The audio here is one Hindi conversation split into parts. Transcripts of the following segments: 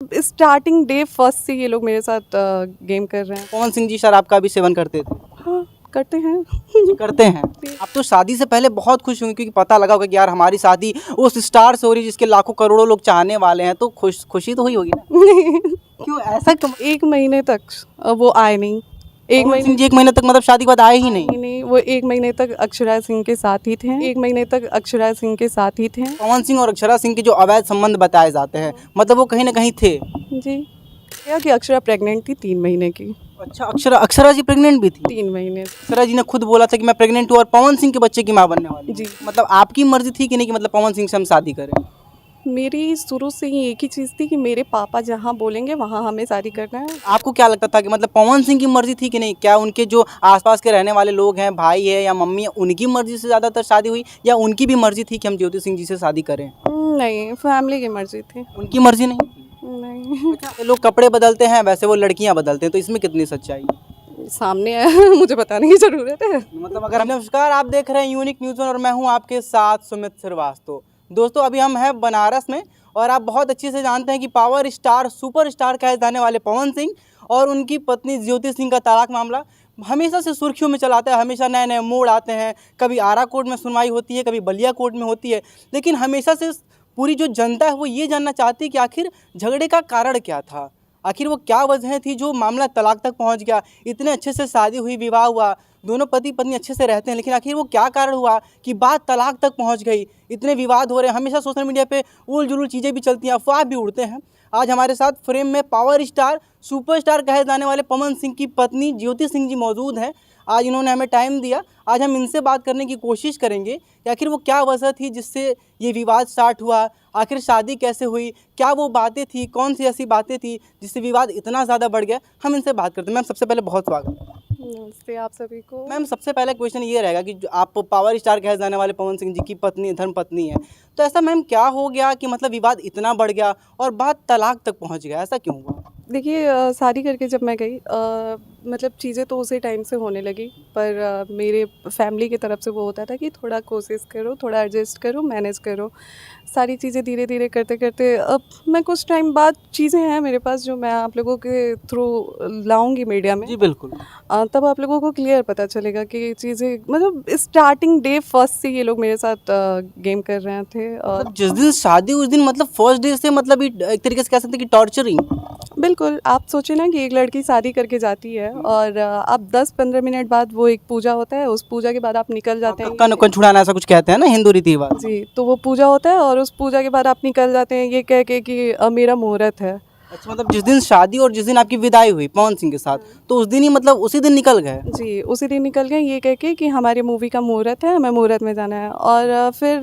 मतलब स्टार्टिंग डे फर्स्ट से ये लोग मेरे साथ गेम कर रहे हैं। पवन सिंह जी शराब का भी सेवन करते थे? हाँ, करते हैं। करते हैं। आप तो शादी से पहले बहुत खुश होंगे क्योंकि पता लगा होगा कि यार हमारी शादी उस स्टार से हो रही है जिसके लाखों करोड़ों लोग चाहने वाले हैं, तो खुशी तो हुई होगी ना? क्यों ऐसा क्यों? 1 महीने तक वो आए नहीं। एक पवन महीने सिंह जी 1 महीने तक मतलब शादी के बाद आए ही नहीं? नहीं, वो 1 महीने तक अक्षरा सिंह के साथ ही थे। 1 महीने तक अक्षरा सिंह के साथ ही थे। पवन सिंह और अक्षरा सिंह के जो अवैध संबंध बताए जाते हैं, मतलब वो कहीं ना कहीं थे। जी, क्या कि अक्षरा प्रेग्नेंट थी 3 महीने की। अच्छा, अक्षरा जी प्रेग्नेंट भी थी? 3 महीने। अक्षरा जी ने खुद बोला था कि मैं प्रेग्नेंट हूँ और पवन सिंह के बच्चे की माँ बनने वाली हूँ। जी। मतलब आपकी मर्जी थी कि नहीं कि मतलब पवन सिंह से हम शादी करें? मेरी शुरू से ही एक ही चीज़ थी कि मेरे पापा जहाँ बोलेंगे वहाँ हमें शादी करना है। आपको क्या लगता था कि मतलब पवन सिंह की मर्जी थी कि नहीं? क्या उनके जो आसपास के रहने वाले लोग हैं, भाई है या मम्मी है, उनकी मर्जी से ज़्यादातर शादी हुई या उनकी भी मर्जी थी कि हम ज्योति सिंह जी से शादी करें? नहीं, फैमिली की मर्जी थी। उनकी मर्जी नहीं थी? नहीं, अच्छा, लोग कपड़े बदलते हैं वैसे वो लड़कियां बदलते हैं, तो इसमें कितनी सच्चाई? सामने है मुझे बताने की ज़रूरत है। मतलब अगर नमस्कार, आप देख रहे हैं यूनिक न्यूज़ और मैं हूं आपके साथ सुमित श्रीवास्तव। दोस्तों, अभी हम हैं बनारस में और आप बहुत अच्छे से जानते हैं कि पावर स्टार सुपर स्टार कहे जाने वाले पवन सिंह और उनकी पत्नी ज्योति सिंह का तलाक मामला हमेशा से सुर्खियों में चलाता है। हमेशा नए नए मोड़ आते हैं, कभी आरा कोर्ट में सुनवाई होती है, कभी बलिया कोर्ट में होती है, लेकिन हमेशा से पूरी जो जनता है वो ये जानना चाहती है कि आखिर झगड़े का कारण क्या था, आखिर वो क्या वजह थी जो मामला तलाक तक पहुंच गया। इतने अच्छे से शादी हुई, विवाह हुआ, दोनों पति पत्नी अच्छे से रहते हैं, लेकिन आखिर वो क्या कारण हुआ कि बात तलाक तक पहुंच गई। इतने विवाद हो रहे हैं, हमेशा सोशल मीडिया पे उल जुलूल चीज़ें भी चलती हैं, अफवाह भी उड़ते हैं। आज हमारे साथ फ्रेम में पावर स्टार सुपरस्टार कहे जाने वाले पवन सिंह की पत्नी ज्योति सिंह जी मौजूद हैं। आज इन्होंने हमें टाइम दिया, आज हम इनसे बात करने की कोशिश करेंगे कि आखिर वो क्या वजह थी जिससे ये विवाद स्टार्ट हुआ, आखिर शादी कैसे हुई, क्या वो बातें थी, कौन सी ऐसी बातें थी जिससे विवाद इतना ज़्यादा बढ़ गया। हम इनसे बात करते हैं। मैम, सबसे पहले बहुत स्वागत है। नमस्ते आप सभी को। मैम, सबसे पहला क्वेश्चन ये रहेगा कि जो आप पावर स्टार कहे जाने वाले पवन सिंह जी की पत्नी, धर्म पत्नी है, तो ऐसा मैम क्या हो गया कि मतलब विवाद इतना बढ़ गया और बात तलाक तक पहुंच गया, ऐसा क्यों हुआ? देखिए, शादी करके जब मैं गई, मतलब चीज़ें तो उसी टाइम से होने लगी, पर मेरे फैमिली की तरफ से वो होता था कि थोड़ा कोशिश करो, थोड़ा एडजस्ट करो, मैनेज करो। सारी चीज़ें धीरे धीरे करते करते अब मैं कुछ टाइम बाद, चीज़ें हैं मेरे पास जो मैं आप लोगों के थ्रू लाऊंगी मीडिया में। जी बिल्कुल। तब आप लोगों को क्लियर पता चलेगा कि चीज़ें, मतलब स्टार्टिंग डे फर्स्ट से ये लोग मेरे साथ गेम कर रहे थे। और मतलब जिस दिन शादी उस दिन मतलब फर्स्ट डे से मतलब एक तरीके से कह सकते हैं कि टॉर्चरिंग। बिल्कुल, आप सोचिए ना कि एक लड़की शादी करके जाती है और अब 10-15 मिनट बाद वो एक पूजा होता है, उस पूजा के बाद आप निकल जाते हैं। कन छुड़ाना ऐसा कुछ कहते हैं ना हिंदू रीति रिवाज। जी, तो वो पूजा होता है और उस पूजा के बाद आप निकल जाते हैं ये कह के कि मेरा मुहूर्त है। अच्छा, मतलब जिस दिन शादी और जिस दिन आपकी विदाई हुई पवन सिंह के साथ, तो उस दिन ही मतलब उसी दिन निकल गए? जी, उसी दिन निकल गए ये कह के कि हमारी मूवी का मुहूर्त है, हमें मुहूर्त में जाना है। और फिर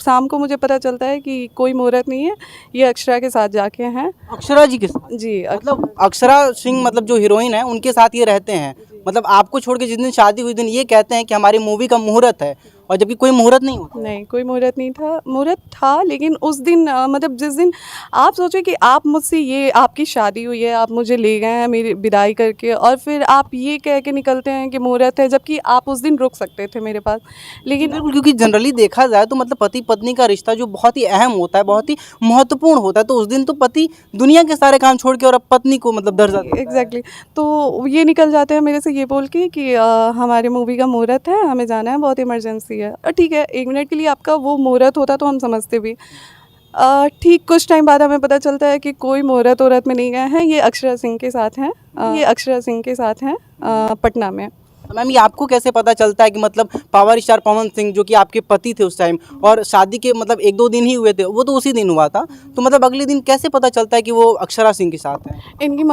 शाम को मुझे पता चलता है कि कोई मुहूर्त नहीं है, ये अक्षरा के साथ जाके हैं। अक्षरा जी के साथ? जी, मतलब अक्षरा सिंह मतलब जो हीरोइन है उनके साथ ये रहते हैं, मतलब आपको छोड़ के जिस दिन शादी हुई दिन ये कहते हैं कि हमारी मूवी का मुहूर्त है, और जबकि कोई मुहूर्त नहीं होता। नहीं, कोई मुहूर्त नहीं था। मुहूर्त था लेकिन उस दिन मतलब जिस दिन आप सोचिए कि आप मुझसे, ये आपकी शादी हुई है, आप मुझे ले गए हैं मेरी विदाई करके, और फिर आप ये कह के निकलते हैं कि मुहूर्त है, जबकि आप उस दिन रुक सकते थे मेरे पास। लेकिन बिल्कुल, क्योंकि जनरली देखा जाए तो मतलब पति पत्नी का रिश्ता जो बहुत ही अहम होता है, बहुत ही महत्वपूर्ण होता है, तो उस दिन तो पति दुनिया के सारे काम छोड़ के और अब पत्नी को मतलब दर्जा देता है। एग्जैक्टली, तो ये निकल जाते हैं मेरे से ये बोल के कि हमारी मूवी का मुहूर्त है, हमें जाना है, बहुत इमरजेंसी है। और ठीक है, 1 मिनट के लिए आपका वो मुहूर्त होता तो हम समझते भी। ठीक कुछ टाइम बाद हमें पता चलता है कि कोई मुहूर्त वहूर्त में नहीं गए हैं, ये अक्षरा सिंह के साथ हैं। ये अक्षरा सिंह के साथ हैं पटना में। मैम, ये आपको कैसे पता चलता है कि मतलब पावर स्टार पवन सिंह जो कि आपके पति थे उस टाइम, और शादी के मतलब 1-2 दिन ही हुए थे, वो तो उसी दिन हुआ था, तो मतलब अगले दिन कैसे पता चलता है कि वो अक्षरा सिंह के साथ हैं? इनकी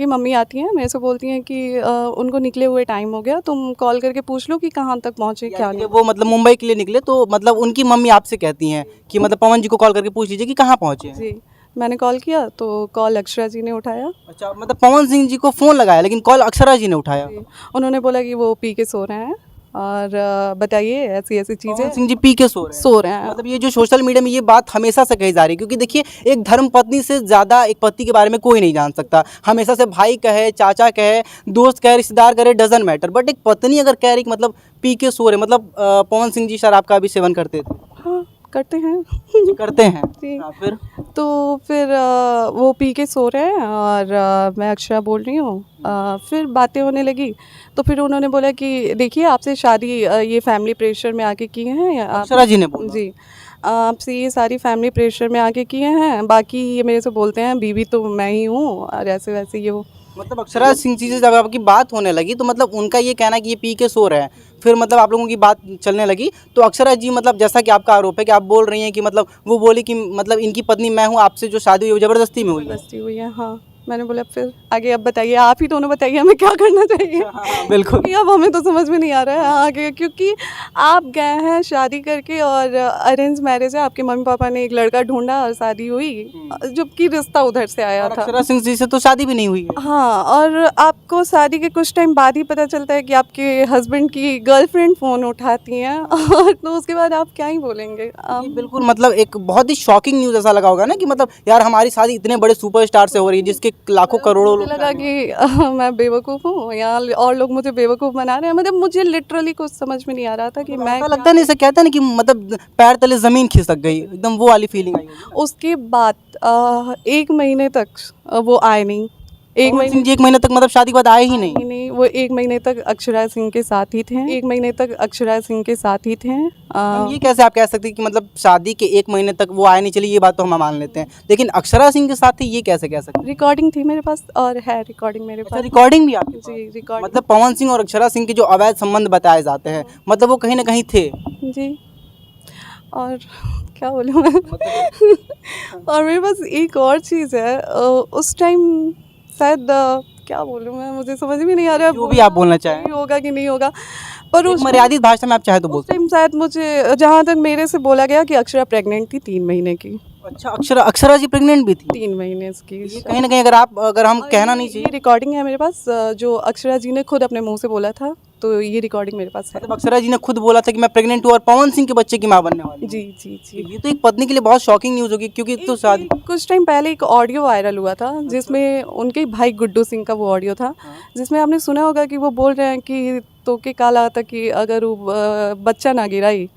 मम्मी आती हैं मेरे से, बोलती हैं कि उनको निकले हुए टाइम हो गया, तुम कॉल करके पूछ लो कि कहाँ तक पहुँचे, क्या यानी नहीं। कि वो मतलब मुंबई के लिए निकले, तो मतलब उनकी मम्मी आपसे कहती हैं कि मतलब पवन जी को कॉल करके पूछ लीजिए कि कहाँ पहुँचे हैं। जी, मैंने कॉल किया तो कॉल अक्षरा जी ने उठाया। अच्छा, मतलब पवन सिंह जी को फ़ोन लगाया लेकिन कॉल अक्षरा जी ने उठाया। जी, उन्होंने बोला कि वो पी के सो रहे हैं और बताइए ऐसी ऐसी पवन चीज़ें। सिंह जी पी के सो रहे हैं। मतलब ये जो सोशल मीडिया में ये बात हमेशा से कही जा रही है, क्योंकि देखिए एक धर्म पत्नी से ज़्यादा एक पति के बारे में कोई नहीं जान सकता। हमेशा से भाई कहे, चाचा कहे, दोस्त कहे, रिश्तेदार करे, डजंट मैटर, बट एक पत्नी अगर कह रही कि मतलब पी के सो रहे, मतलब पवन सिंह जी शराब का भी सेवन करते थे? हाँ, करते हैं। करते हैं। जी। हाँ, फिर तो फिर वो पी के सो रहे हैं और मैं अक्षरा बोल रही हूँ। फिर बातें होने लगी तो फिर उन्होंने बोला कि देखिए आपसे शादी ये फैमिली प्रेशर में आके किए हैं या आप अक्षरा जी ने बोला। जी आपसे ये सारी फैमिली प्रेशर में आके किए हैं, बाकी ये मेरे से बोलते हैं बीवी तो मैं ही हूँ और ऐसे वैसे ये वो। मतलब अक्षरा सिंह जी से जब आपकी बात होने लगी तो मतलब उनका ये कहना है कि ये पी के सो रहे हैं, फिर मतलब आप लोगों की बात चलने लगी तो अक्षरा जी मतलब जैसा कि आपका आरोप है कि आप बोल रही हैं कि मतलब वो बोली कि मतलब इनकी पत्नी मैं हूँ, आपसे जो शादी हुई वो ज़बरदस्ती में हुई है। ज़बरदस्ती हुई है हाँ। मैंने बोला फिर आगे अब बताइए, आप ही दोनों बताइए हमें क्या करना चाहिए। हाँ, बिल्कुल। क्योंकि अब हमें तो समझ में नहीं आ रहा है आगे, क्योंकि आप गए हैं शादी करके और अरेंज मैरिज है, आपके मम्मी पापा ने एक लड़का ढूंढा और शादी हुई, जबकि रिश्ता उधर से आया और था। अक्षरा सिंह जी से तो शादी भी नहीं हुई है। हाँ, और आपको शादी के कुछ टाइम बाद ही पता चलता है कि आपके हस्बैंड की गर्लफ्रेंड फ़ोन उठाती हैं और तो उसके बाद आप क्या ही बोलेंगे। ये बिल्कुल मतलब एक बहुत ही शॉकिंग न्यूज़ ऐसा लगा होगा ना कि मतलब यार हमारी शादी इतने बड़े सुपरस्टार से हो रही है जिसके लाखों करोड़ों मुझे लोग लगा कि मैं बेवकूफ़ हूँ या और लोग मुझे बेवकूफ़ बना रहे हैं, मतलब मुझे लिटरली कुछ समझ में नहीं आ रहा था कि मैं ऐसा लगता नहीं, ऐसा कहता है ना कि मतलब पैर तले ज़मीन खिसक गई, एकदम वो वाली फीलिंग आई होगी। उसके बाद 1 महीने तक वो आए नहीं। 1 पवन महीने सिंह जी 1 महीने तक मतलब शादी के बाद आए ही नहीं। नहीं, वो 1 महीने तक अक्षरा सिंह के साथ ही थे। 1 महीने तक अक्षरा सिंह के साथ ही थे। मैम ये कैसे आप कह सकते हैं कि मतलब शादी के 1 महीने तक वो आए नहीं, चलिए ये बात तो हम मान लेते हैं, लेकिन अक्षरा सिंह के साथ ही ये कैसे कह सकते हैं? रिकॉर्डिंग थी मेरे पास और है रिकॉर्डिंग मेरे अच्छा, पास। रिकॉर्डिंग भी आपके पास? जी, रिकॉर्डिंग मतलब पवन सिंह और अक्षरा सिंह के जो अवैध संबंध बताए जाते हैं मतलब वो कहीं ना कहीं थे। जी। और क्या बोलूँ मैं और मेरे पास एक और चीज़ है, उस टाइम शायद क्या बोलूँ मैं, मुझे समझ में नहीं आ रहा है जो भी आप बोलना चाहें। सही होगा कि नहीं होगा, पर एक उस मर्यादित भाषा में आप चाहे तो बोल उस टाइम शायद मुझे जहाँ तक मेरे से बोला गया कि अक्षरा प्रेग्नेंट थी 3 महीने की। सकते। अच्छा, अक्षरा जी प्रेग्नेंट भी थी? 3 महीने की ये कहीं ना कहीं अगर हम और कहना नहीं ये चाहिए, रिकॉर्डिंग है मेरे पास, जो अक्षरा जी ने खुद अपने मुंह से बोला था, तो ये रिकॉर्डिंग मेरे पास है। मतलब अक्षरा जी ने खुद बोला था कि मैं प्रेग्नेंट हूँ और पवन सिंह के बच्चे की माँ बनने वाली हूँ। जी जी तो जी। ये तो एक पत्नी के लिए बहुत शॉकिंग न्यूज़ होगी क्योंकि तो शादी। कुछ टाइम पहले एक ऑडियो वायरल हुआ था जिसमें उनके भाई गुड्डू सिंह का वो ऑडियो था, जिसमें आपने सुना होगा कि वो बोल रहे हैं कि तो के काला था कि अगर वो बच्चा ना गिराई,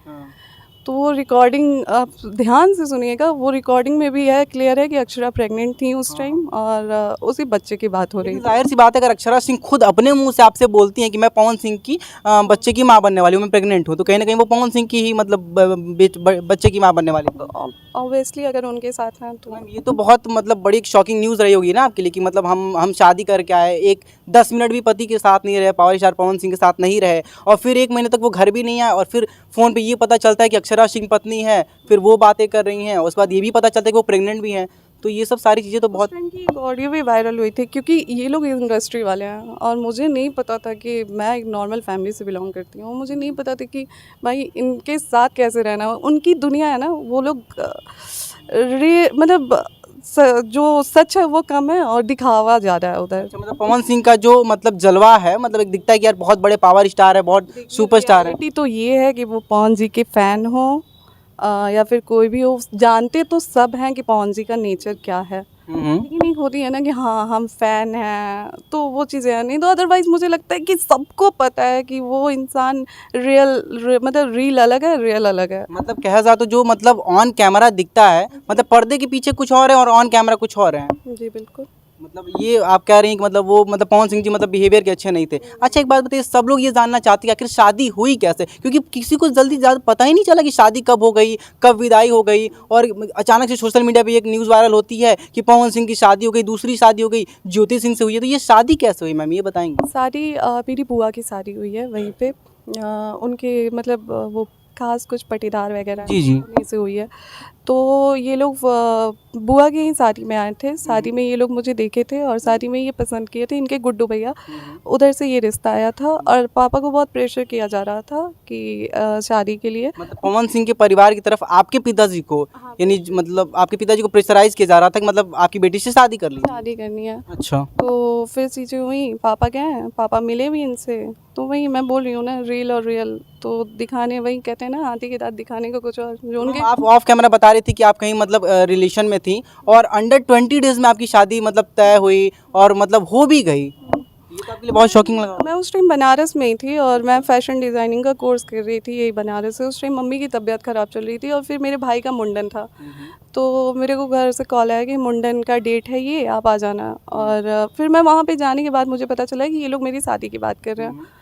तो वो रिकॉर्डिंग आप ध्यान से सुनिएगा, वो रिकॉर्डिंग में भी है, क्लियर है कि अक्षरा प्रेग्नेंट थी उस टाइम और उसी बच्चे की बात हो रही लेकिन थी। जाहिर सी बात है अगर अक्षरा सिंह खुद अपने मुंह से आपसे बोलती हैं कि मैं पवन सिंह की बच्चे की माँ बनने वाली हूँ, मैं प्रेग्नेंट हूँ, तो कहीं ना कहीं वो पवन सिंह की ही मतलब बच्चे की माँ बनने वाली है। ऑब्वियसली अगर उनके साथ हैं तो मैम ये तो बहुत मतलब बड़ी एक शॉकिंग न्यूज़ रही होगी ना आपके लिए कि मतलब हम शादी करके आए, एक 10 मिनट भी पति के साथ नहीं रहे, पावर स्टार पवन सिंह के साथ नहीं रहे और फिर 1 महीने तक वो घर भी नहीं आए और फिर फ़ोन पे ये पता चलता है कि अक्षरा सिंह पत्नी है, फिर वो बातें कर रही हैं, उसके बाद ये भी पता चलता है कि वो प्रेग्नेंट भी हैं, तो ये सब सारी चीज़ें तो बहुत। टाइम की एक ऑडियो भी वायरल हुई थी, क्योंकि ये लोग इंडस्ट्री वाले हैं और मुझे नहीं पता था कि मैं एक नॉर्मल फैमिली से बिलोंग करती हूँ, मुझे नहीं पता था कि भाई इनके साथ कैसे रहना है, उनकी दुनिया है ना, वो लोग मतलब जो सच है वो कम है और दिखावा ज़्यादा है उधर। अच्छा, मतलब पवन सिंह का जो मतलब जलवा है, मतलब एक दिखता है कि यार बहुत बड़े पावर स्टार है, बहुत सुपरस्टार है। रियलिटी तो ये है कि वो पवन जी के फ़ैन हो या फिर कोई भी हो, जानते तो सब हैं कि पवन जी का नेचर क्या है, लेकिन एक होती है ना कि हाँ हम फ़ैन हैं, तो वो चीज़ें हैं नहीं, तो अदरवाइज़ मुझे लगता है कि सबको पता है कि वो इंसान मतलब रील अलग है, रियल अलग है। मतलब कहा जाए तो जो मतलब ऑन कैमरा दिखता है, मतलब पर्दे के पीछे कुछ और है और ऑन कैमरा कुछ और है। जी बिल्कुल। मतलब ये आप कह रही हैं कि मतलब वो मतलब पवन सिंह जी मतलब बिहेवियर के अच्छे नहीं थे। अच्छा एक बात बताइए, सब लोग ये जानना चाहते हैं आखिर शादी हुई कैसे, क्योंकि किसी को जल्दी ज़्यादा पता ही नहीं चला कि शादी कब हो गई, कब विदाई हो गई, और अचानक से सोशल मीडिया पे एक न्यूज़ वायरल होती है कि पवन सिंह की शादी हो गई, दूसरी शादी हो गई ज्योति सिंह से हुई है, तो ये शादी कैसे हुई मैम, ये बताएंगे? शादी मेरी बुआ की शादी हुई है वहीं पे, उनके मतलब वो खास कुछ पटीदार वगैरह जी, जी। उन्हीं से हुई है, तो ये लोग बुआ की ही शादी में आए थे, शादी में ये लोग मुझे देखे थे और शादी में ये पसंद किए थे, इनके गुड्डू भैया, उधर से ये रिश्ता आया था और पापा को बहुत प्रेशर किया जा रहा था कि शादी के लिए। मतलब पवन सिंह के परिवार की तरफ आपके पिताजी को, यानी मतलब आपके पिताजी को प्रेशराइज किया जा रहा था कि मतलब आपकी बेटी से शादी कर ली। शादी करनी है, अच्छा। तो फिर चीज़ें हुई, पापा गए हैं, पापा मिले भी इनसे, तो वही मैं बोल रही हूँ ना, रील और रियल तो दिखाने, वही कहते हैं ना हाथी के दांत दिखाने को कुछ और, जो उनके आप ऑफ कैमरा बता रही थी कि आप कहीं मतलब रिलेशन में थी और अंडर 20 डेज में आपकी शादी मतलब तय हुई और मतलब हो भी गई, ये तो आपके लिए बहुत शॉकिंग लगा। मैं उस टाइम बनारस में ही थी और मैं फ़ैशन डिज़ाइनिंग का कोर्स कर रही थी यही बनारस से। उस टाइम मम्मी की तबीयत ख़राब चल रही थी और फिर मेरे भाई का मुंडन था, तो मेरे को घर से कॉल आया कि मुंडन का डेट है ये, आप आ जाना। और फिर मैं वहाँ पे जाने के बाद मुझे पता चला कि ये लोग मेरी शादी की बात कर रहे हैं।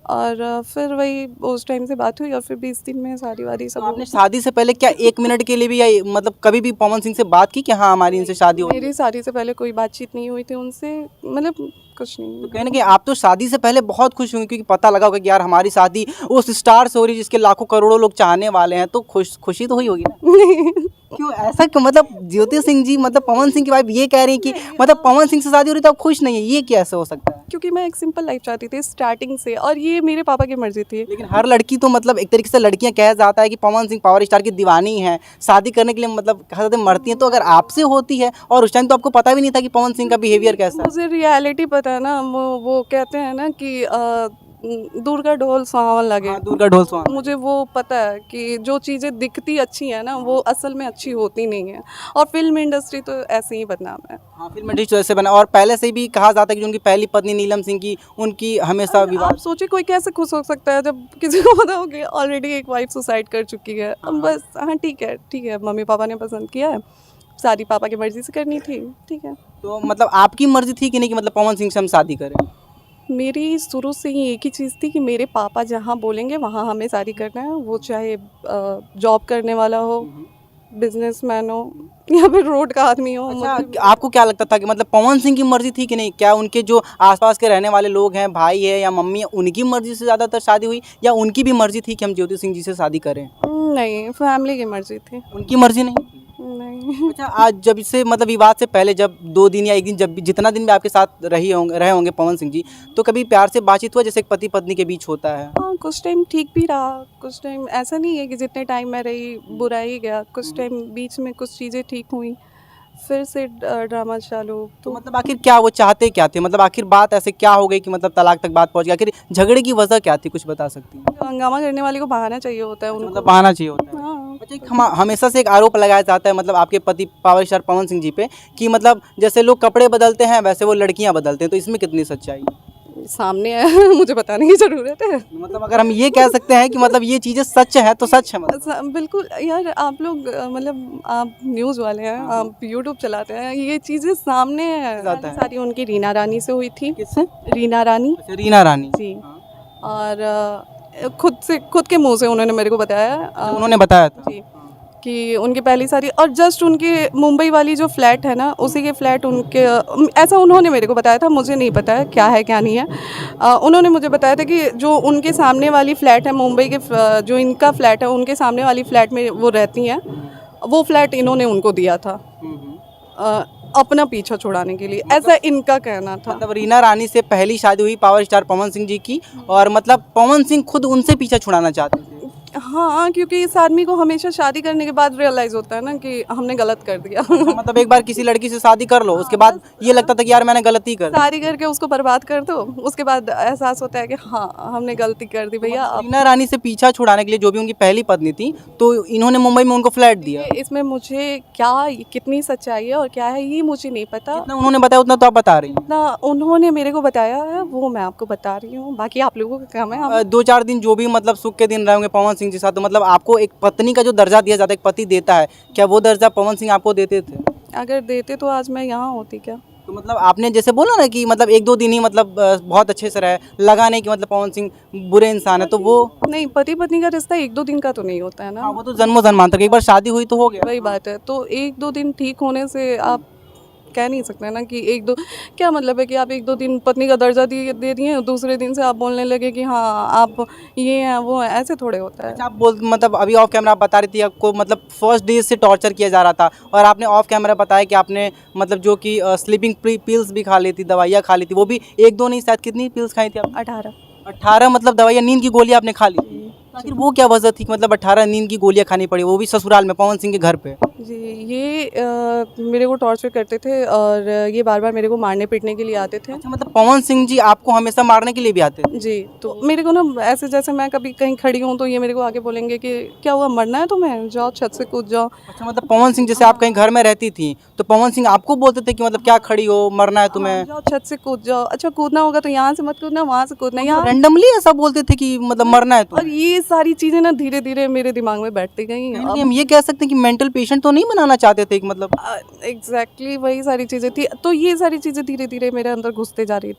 और फिर वही उस टाइम से बात हुई और फिर 20 दिन में शादी वादी सब तो हो आपने शादी से पहले क्या 1 मिनट के लिए भी, या मतलब कभी भी पवन सिंह से बात की कि हाँ हमारी इनसे शादी हो? मेरी शादी से पहले कोई बातचीत नहीं हुई थी उनसे, मतलब कुछ नहीं। तो कहीं ना कहीं आप तो शादी से पहले बहुत खुश होंगे, क्योंकि पता लगा होगा कि यार हमारी शादी उस स्टार से हो रही है जिसके लाखों करोड़ों लोग चाहने वाले हैं, तो खुशी तो हुई होगी ना? क्यों ऐसा क्यों? मतलब ज्योति सिंह जी, मतलब पवन सिंह की वाइफ ये कह रही है कि मतलब पवन सिंह से शादी हो रही तो आप खुश नहीं है, ये कैसे हो सकता है? क्योंकि मैं एक सिंपल लाइफ चाहती थी स्टार्टिंग से और ये मेरे पापा की मर्जी थी। लेकिन हर लड़की तो मतलब एक तरीके से लड़कियां कहा जाता है कि पवन सिंह पावर स्टार की दीवानी है, शादी करने के लिए मतलब कहा जाता है मरती हैं। तो अगर आपसे होती है और उस टाइम तो आपको पता भी नहीं था कि पवन सिंह का बिहेवियर कैसा है। मुझे रियलिटी पता है ना, वो कहते हैं ना कि दूर का ढोल सुहावन लगे। हाँ, दूर का ढोल सुहाना। मुझे वो पता है कि जो चीज़ें दिखती अच्छी है ना वो असल में अच्छी होती नहीं है, और फिल्म इंडस्ट्री तो ऐसे ही बदनाम है। हाँ, फिल्म इंडस्ट्री ऐसे बना, और पहले से भी कहा जाता है कि जो उनकी पहली पत्नी नीलम सिंह की, उनकी हमेशा आप विवाद। सोचिए कोई कैसे खुश हो सकता है जब किसी को पता हो कि ऑलरेडी एक वाइफ सुसाइड कर चुकी है। अब बस हाँ ठीक है, मम्मी पापा ने पसंद किया है, शादी पापा की मर्जी से करनी थी, ठीक है। तो मतलब आपकी मर्जी थी कि नहीं कि मतलब पवन सिंह से हम शादी करें? मेरी शुरू से ही एक ही चीज़ थी कि मेरे पापा जहाँ बोलेंगे वहाँ हमें शादी करना है, वो चाहे जॉब करने वाला हो, बिजनेसमैन हो या फिर रोड का आदमी हो। अच्छा, आपको क्या लगता था कि मतलब पवन सिंह की मर्जी थी कि नहीं? क्या उनके जो आसपास के रहने वाले लोग हैं, भाई है या मम्मी है, उनकी मर्जी से ज़्यादातर शादी हुई, या उनकी भी मर्जी थी कि हम ज्योति सिंह जी से शादी करें? नहीं, फैमिली की मर्जी थी। उनकी मर्जी नहीं? नहीं। अच्छा, आज जब इससे मतलब विवाद से पहले जब 2 दिन या 1 दिन, जब भी जितना दिन भी आपके साथ रहे होंगे पवन सिंह जी, तो कभी प्यार से बातचीत हुआ जैसे एक पति पत्नी के बीच होता है? हाँ, कुछ टाइम ठीक भी रहा, कुछ टाइम ऐसा नहीं है कि जितने टाइम मैं रही बुरा ही गया। कुछ टाइम बीच में कुछ चीज़ें ठीक हुई, फिर से ड्रामा चालू। तो मतलब आखिर क्या वो चाहते क्या थे? मतलब आखिर बात ऐसे क्या हो गई कि मतलब तलाक तक बात पहुंच गई? आखिर झगड़े की वजह क्या थी, कुछ बता सकती हैं? हंगामा करने वाले को बहाना चाहिए होता है उनको। मतलब बहाना चाहिए होता है। हाँ। अच्छा, हमेशा से एक आरोप लगाया जाता है मतलब आपके पति पावर स्टार पवन सिंह जी पे, कि मतलब जैसे लोग कपड़े बदलते हैं वैसे वो लड़कियां बदलते हैं, तो इसमें कितनी सच्चाई है? सामने है मुझे बताने की ज़रूरत है। मतलब अगर हम ये कह सकते हैं कि मतलब ये चीज़ें सच है तो सच है मतलब। बिल्कुल यार, आप लोग मतलब आप न्यूज़ वाले हैं, आप यूट्यूब चलाते हैं, ये चीज़ें सामने है। जाता है। सारी उनकी रीना रानी से हुई थी। किससे? रीना रानी अच्छा, रीना रानी जी। और खुद के मुंह से उन्होंने मेरे को बताया उन्होंने बताया था जी कि उनकी पहली शादी, और जस्ट उनके मुंबई वाली जो फ्लैट है ना उसी के फ्लैट उनके, ऐसा उन्होंने मेरे को बताया था, मुझे नहीं पता है क्या है क्या नहीं है। उन्होंने मुझे बताया था कि जो उनके सामने वाली फ्लैट है मुंबई के, जो इनका फ्लैट है उनके सामने वाली फ्लैट में वो रहती हैं, वो फ्लैट इन्होंने उनको दिया था अपना पीछा छुड़ाने के लिए, ऐसा इनका कहना था। मतलब रीना रानी से पहली शादी हुई पावर स्टार पवन सिंह जी की, और मतलब पवन सिंह खुद उनसे पीछा छुड़ाना चाहते थे। हाँ, क्योंकि इस आदमी को हमेशा शादी करने के बाद रियलाइज़ होता है ना कि हमने गलत कर दिया। मतलब एक बार किसी लड़की से शादी कर लो, उसके बाद ये लगता था कि यार मैंने गलती कर दी। शादी करके उसको बर्बाद कर दो, उसके बाद एहसास होता है कि हाँ हमने गलती कर दी भैया। अब रीना रानी से पीछा छुड़ाने के लिए जो भी उनकी पहली पत्नी थी, तो इन्होंने मुंबई में उनको फ्लैट दिया। इसमें मुझे क्या कितनी सच्चाई है और क्या है ये मुझे नहीं पता। जितना उन्होंने बताया उतना तो आप बता रही हैं। ना उन्होंने मेरे को बताया है वो मैं आपको बता रही हूँ, बाकी आप लोगों का काम है। 2-4 दिन जो भी मतलब सुख के दिन रहे होंगे पवन सिंह के साथ, तो मतलब आपको एक पत्नी का जो दर्जा दिया जाता है, एक पति देता है, क्या वो दर्जा पवन सिंह आपको देते थे? अगर देते तो आज मैं यहाँ होती क्या? तो मतलब आपने जैसे बोला ना कि मतलब 1-2 दिन ही मतलब बहुत अच्छे से रहे, लगा नहीं कि मतलब पवन सिंह बुरे इंसान है, तो वो नहीं, पति पत्नी का रिश्ता 1-2 दिन का तो नहीं होता है ना। हाँ, वो तो जन्मों जन्मांतर तक, एक बार शादी हुई तो हो गया। वही बात है, तो 1-2 दिन ठीक होने से आप कह नहीं सकते ना कि 1-2, क्या मतलब है कि आप 1-2 दिन पत्नी का दर्जा दे दिए, दूसरे दिन से आप बोलने लगे कि हाँ आप ये हैं वो हैं, ऐसे थोड़े होता है। अच्छा, आप बोल मतलब अभी ऑफ कैमरा आप बता रही थी आपको मतलब फर्स्ट डे से टॉर्चर किया जा रहा था, और आपने ऑफ कैमरा बताया कि आपने मतलब जो कि स्लीपिंग पिल्स भी खा ली थी, दवाइयाँ खा ली थी, वो भी 1-2 नहीं, शायद कितनी पिल्स खाई थी आप? 18 मतलब दवाइयाँ, नींद की गोलियाँ आपने खा ली थी। आखिर वो क्या वजह थी कि मतलब 18 नींद की गोलियाँ खानी पड़ी, वो भी ससुराल में पवन सिंह के घर पे? जी, ये मेरे को टॉर्चर करते थे और ये बार-बार मेरे को मारने पीटने के लिए आते थे। अच्छा, मतलब पवन सिंह जी आपको हमेशा मारने के लिए भी आते थे? जी, तो मेरे को ना ऐसे जैसे मैं कभी कहीं खड़ी हूँ तो ये मेरे को आके बोलेंगे कि क्या हुआ, मरना है तुम्हें? जाओ छत से कूद जाओ। अच्छा, मतलब पवन सिंह जैसे आप कहीं घर में रहती थी, तो पवन सिंह आपको बोलते थे कि मतलब क्या खड़ी हो, मरना है हाँ, तुम्हें? जाओ छत से कूद जाओ। अच्छा कूदना होगा तो यहाँ से मत कूदना, वहाँ से कूदना, यहाँ। रैंडमली ऐसा बोलते थे कि मतलब मरना है और तुम्हें? ये सारी चीज़ें ना धीरे-धीरे मेरे दिमाग में बैठती गईं। कहीं न कहीं अब हम ये कह सकते हैं कि मेंटल पेशेंट तो नहीं बनाना चाहते थे कि मतलब एग्ज़ैक्टली वही सारी चीज़ें थी। तो ये सारी चीज़ें धीरे-धीरे मेरे अंदर घुसते जा रही थी।